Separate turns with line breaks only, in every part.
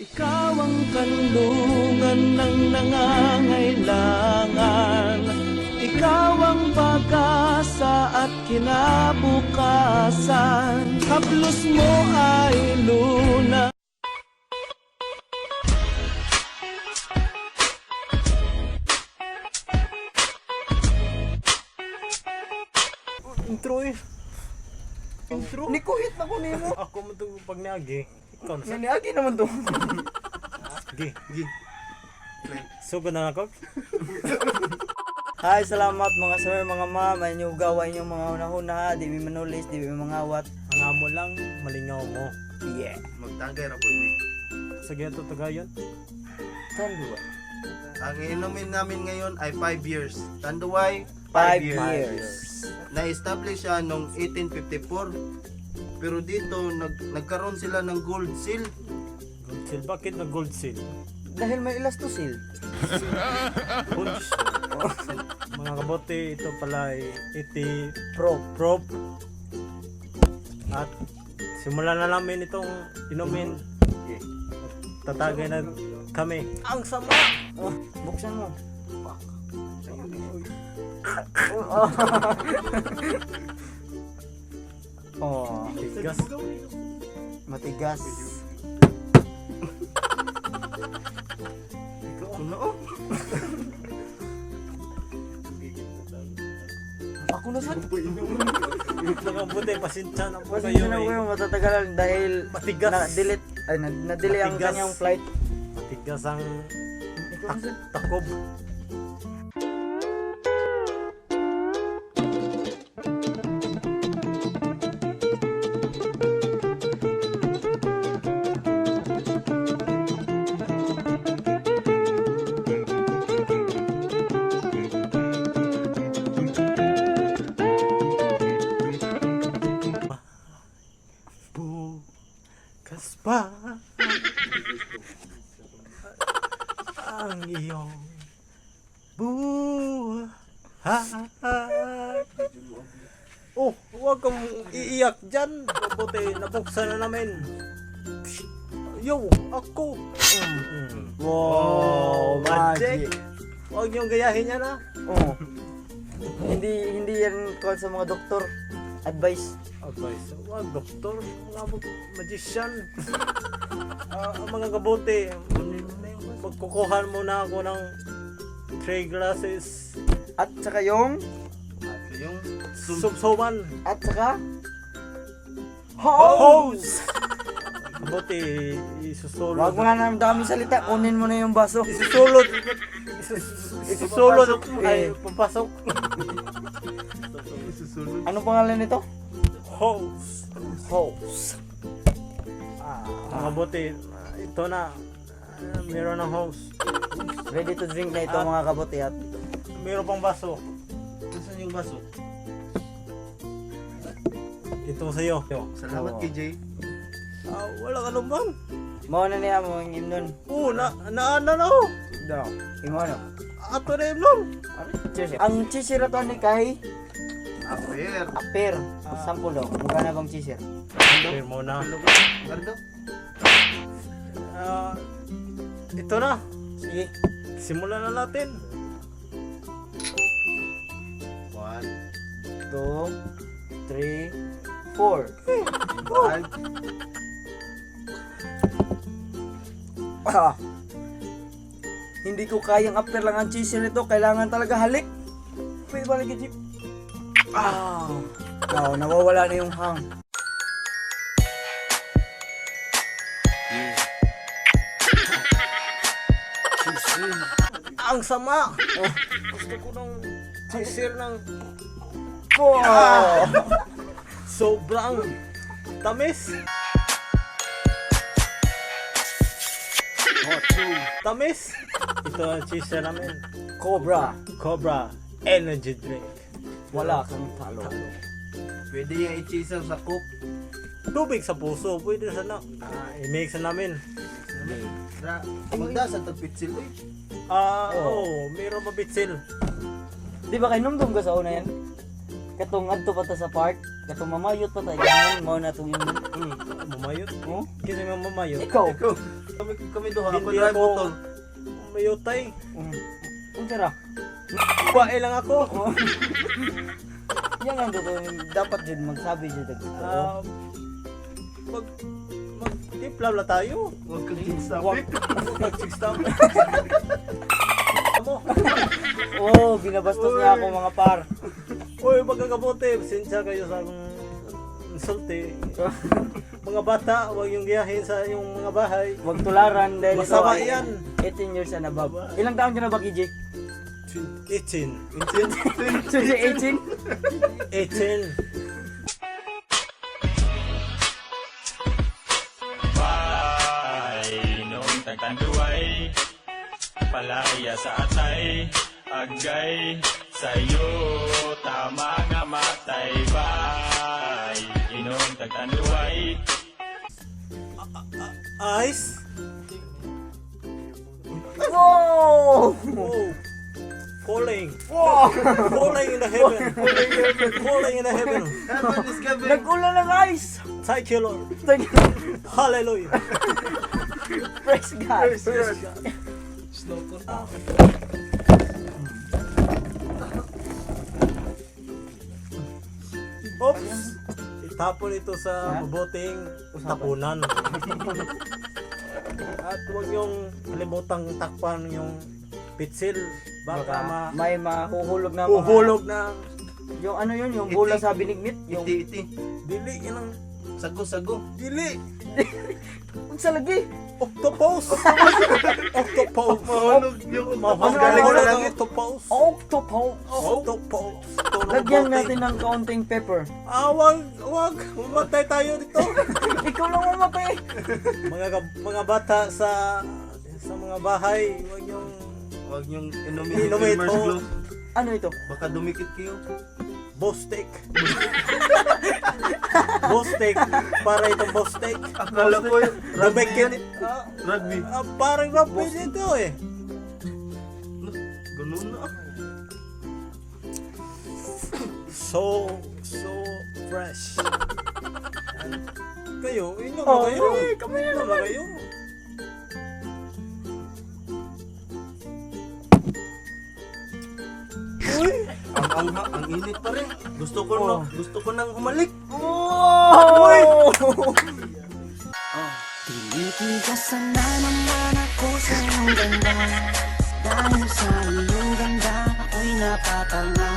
Ikaw ang kanlungan ng nangangailangan. Ikaw ang pag-asa at kinabukasan. Haplos mo ay luna.
Intro eh. Intro?
Nikuhit na ko nimo.
Ako mo ito pag niagi. Ikaw na sa...
Naniagi naman to.
Gi. Sugod na ako.
Hi, salamat mga sir, mga ma'am. Ay nyo gawa inyong mga unahuna. Di mi manulis, di mi mangawat.
Ang amo lang, malingaw mo.
Yeah.
Magtagay ra pud ni.
Sige ito tagayon.
Tanduwa.
Ang inumin namin ngayon ay 5 years. Tanduay,
5
5
years.
Na-establish siya noong 1854. Pero dito nagkaroon sila ng gold seal.
Gold seal. Bakit na gold seal?
Dahil may elastosil.
Punch. Mga kabote, ito pala ay iti
Prop.
At simulan na namin itong inumin. Tatagay na kami. Ang sama!
Oh, buksan mo. Oh,
Tigas.
matigas.
Kuno.
Ako na sa.
Mga kabote, pasensya na po
Pasensya
kayo.
na ko yung matatagalan dahil
Matigas.
na-delete ay na-delay ang
Matigas.
kanyang flight.
Matigas ang takob. Bukas pa ang iyong buhay. Oh, huwag kang iiyak dyan. Mabuti, nabuksan na namin. Yo, ako.
Wow,
Magic. Huwag niyong gayahin yan ha.
Oh. Hindi yan call sa mga doktor. Advice.
Advice, mga doktor, mga magician. Mga kabuti, magkukuhan muna ako ng 3 glasses.
At saka yung
Yung
Subsoban.
at saka
Hose! Kabuti, isusulod.
Wag mo na ng dami salita, kunin mo na yung baso.
Isusulod. Isusulod. Ay, papasok.
susunod.
Anong pangalan nito?
Hose.
Hose.
Mga kabuti, ito na. Meron ng hose.
Ready to drink na ito mga kabuti at
Meron pang baso.
Nasaan yung baso?
Ito sa'yo.
Salamat kay Jay.
Wala ka naman.
mao na niya mo yung imnon.
Oo, naana na.
Daw. Imo ano?
Ato na yun nun.
Cheers. Ang chisir ato ni kay
Aper.
Aper. Sample daw. Mukha na bang chisir?
Okay, muna.
Gardo.
Ito na.
Sige.
Simulan na natin.
1,
2, 3, 4.
5.
Ah. Hindi ko kayang after lang ang chisir nito. Kailangan talaga halik. Pwede balik yung jeep. Now, nawawala na yung hang.
Ang sama. Gusto ko ng sisir ng
Oh!
sobrang tamis. Tamis. Ito ang sisir namin.
Cobra.
Cobra Energy Drink.
Wala kang talo.
Pwede yung i-chaser sa cook.
Tubig sa puso. Pwede sana. I-mix na namin.
Magda sa tagpitsil eh.
Mayroon mabitsil.
Di ba kay numdum ka sa una yan? Katong adto pa ta sa park, katong mamayot pa ta ganyan mo na tong imnon.
Mamayot.
Oh?
Kasi may mamayot.
Ikaw.
Kami
kami duha, ako
Hindi
drive
ako
motor.
mayutay.
Unsa ra?
Bae lang ako.
Yan ang totoo. Dapat jud magsabi jud og totoo.
Ah, mag-timpla na tayo.
Huwag kang jinsa.
Mag-six-stop. Mo.
Oh, binabastos niya ako mga par.
Uy, magkakabote. Pasensya kayo sa akong insulti. Mga bata, huwag yung giyahin sa yung mga bahay.
Huwag tularan dahil ito
Masama
ay
yan.
18 years and above. Ilang taon ka na ba, KJ?
18.
18?
18.
Noong tagtanduay, palaya sa atay, agay sa'yo, tama nga matay bay. Inong tagtanduay,
Ice.
Wow!
Oh. Falling. Falling in the heaven. Falling in the heaven.
Heaven is given.
Nag-ulan ng ice!
Thank you, Lord.
Thank you.
Hallelujah.
Praise God.
Oops. Itapon ito sa mabuting tapunan. At huwag yung kalimutang takpan yung pitsil. Baka
May mahuhulog na
mahuhulog na.
Yung ano yun, yung bola sa binignit. Yung
Iti.
Dili, yun ang
Sago.
dili.
unsa lagi?
Octopus. Octopus.
Mahulog yung
Mahulog
galing sa
ang
langit.
octopus.
Octopus.
Octopus.
Lagyan natin ng kaunting pepper.
Wag. Mamatay tayo dito.
Ikaw lang mamatay.
Mga bata sa mga bahay,
Huwag niyong inumin
Inumin
yung
ito.
glue.
Ano ito?
Baka dumikit kayo.
Bostek. Bostek. Para itong bostek.
Akala ko yun.
Dumikit.
Rugby.
Parang rugby dito eh.
Ganun na.
So fresh. Kayo, inom
Oh,
na kayo.
kami na
Inom na kayo. Uy!
Ang init pa rin. Gusto ko nang humalik.
Oh!
Tinitigasan na naman ako sa iyong ganda. Dahil sa iyong ganda ako'y napatanga.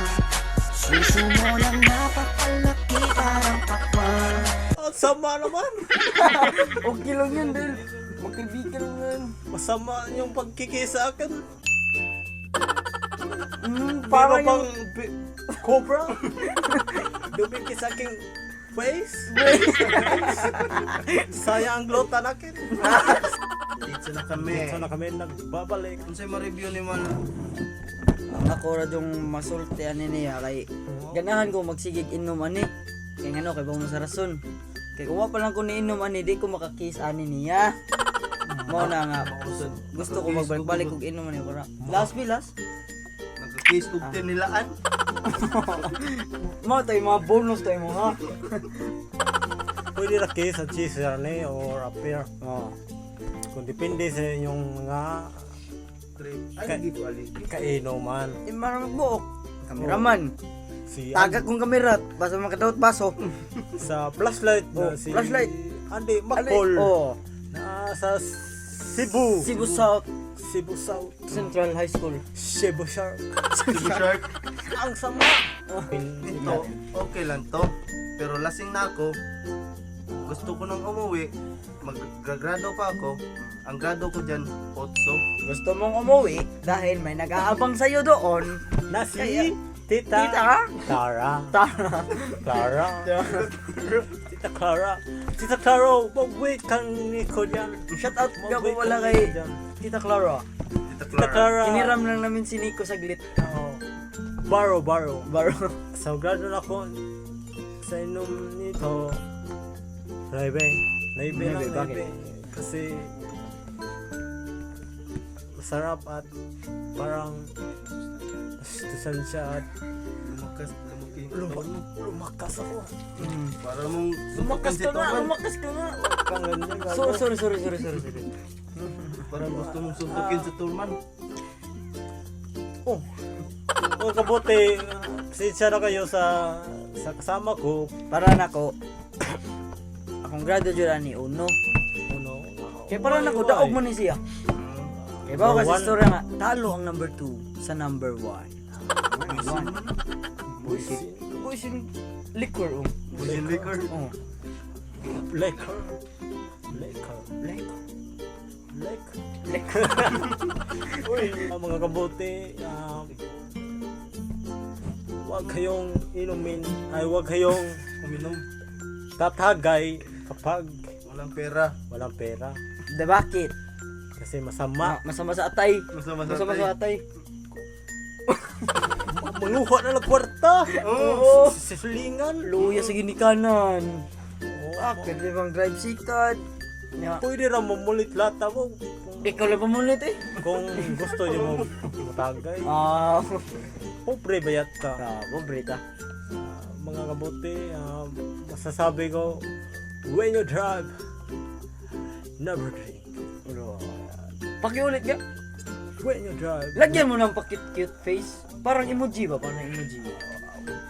Suso mo lang napakalaki parang pakwan.
Ang sama naman.
Okay lang yan, Del. Magkaibigan lang yan.
Masama yung pagkikisa akin.
Parang
Para bang cobra? Dumikit sa aking face? Sayang ang glota nakin.
Dito na kami.
So na kami nagbabalik.
Kung sa'yo ma-review ni Man.
ako ra yung masulti ani niya kay ganahan ko magsigig inom ani. Kay ngano kay mo sa rason. Kay kung wa pa lang ko niinom ani di ko makakiss ani niya. Mao na nga. Gusto ko magbalik og inom ani para. Last bilas.
Nagka-case kog nilaan.
Mao tay mga bonus tay mo ha.
Pwede na kiss at cheese ni or appear.
Oh.
Kung depende sa inyong mga
Ay, hindi ko alin.
kainuman.
Marang magbuok. Kameraman.
Si
Taga kong kamera basta makadawat baso.
sa flashlight
Oh,
na si
flashlight.
Andy Macol
Oh.
na sa Cebu.
Cebu South
Cebu South.
Central High School.
Cebu Shark.
Cebu Shark.
Ang sama.
Ito, okay lang to. Pero lasing na ako. Gusto ko nang umuwi. Mag-grado pa ako. Ang grado ko dyan, 8.
Gusto mong umuwi dahil may nag-aabang sa'yo doon.
Na si
Kaya-
Tita
Tita?
Clara.
Tara.
Clara. Tita Clara. Tita Clara, mag-wait kang ni ko dyan.
Shout out ka
Mag-wait
po wala
kang
kay
Nico dyan.
Tita Clara.
Tita
Tita
Clara.
Clara.
Iniram lang namin si Nico saglit.
Oo. Baro.
Baro.
So, grado na ako sa inom nito. Laibe lang,
bakit?
laibe. Kasi masarap at parang nastusan siya at lumakas ako.
Para mong
Lumakas ka nga.
Kang ganyan.
Sorry.
Parang gusto mong suntukin sa Tulman.
Oh. Mga kabuti, pasensya na kayo sa kasama ko.
Para nako. Akong grado jud ani uno.
Ano?
Kaya para nako daog man ni siya. Kaya ba
Number
kasi
one.
istorya nga talo ang number 2 sa number 1. Buisin liquor oh.
Busin liquor.
Oh.
Laker. Laker.
Liquor.
Laker. Uy, mga kabuti, huwag kayong inumin, ay huwag kayong
Uminom.
tatagay kapag
Walang pera.
walang pera.
The bakit?
Kasi masama.
Masama sa atay.
Masama
Masama sa atay.
Manguha na ng kwarta.
Oo.
Sisulingan.
Luya sa ginikanan.
Oo,
Pwede bang drive sikat? Ya.
pwede rin mamulit lata mo.
Ikaw lang pamulit eh.
Kung gusto nyo mo matagay.
Ah,
Pobre bayat ka.
pobre ta.
Mga kabuti, masasabi ko, when you drive, never drink.
Pakiulit ka.
When you drive,
Lagyan mo ng pakit-cute face. Parang emoji ba? Parang emoji.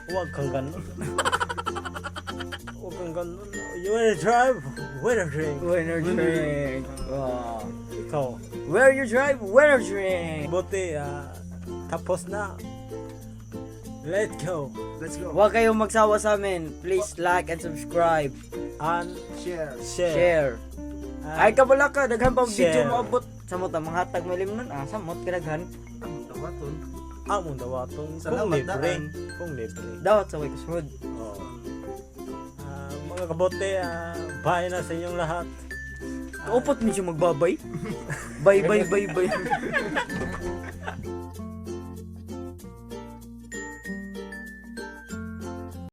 huwag kang ganun. Huwag kang ganun. You when you drive, when you drink.
Winner drink. Wow.
Ikaw,
Where you drive, winner drink.
buti, tapos na. Let's go.
Let's go.
Huwag kayong magsawa sa amin. Please like and subscribe.
And
Share.
share.
Share.
And
Ay kabala ka, daghan pa video
Share.
maabot. Samot ang mga hatag malim nun. Samot kadaghan.
Tawaton.
among dawaton. Kung
Salamat,
libre.
daan.
Kung libre.
Dawat sa way kusmod.
Oo. Mga kabote, bye na sa inyong lahat.
Kaupot mo siya magbabay. Bye bye bye bye.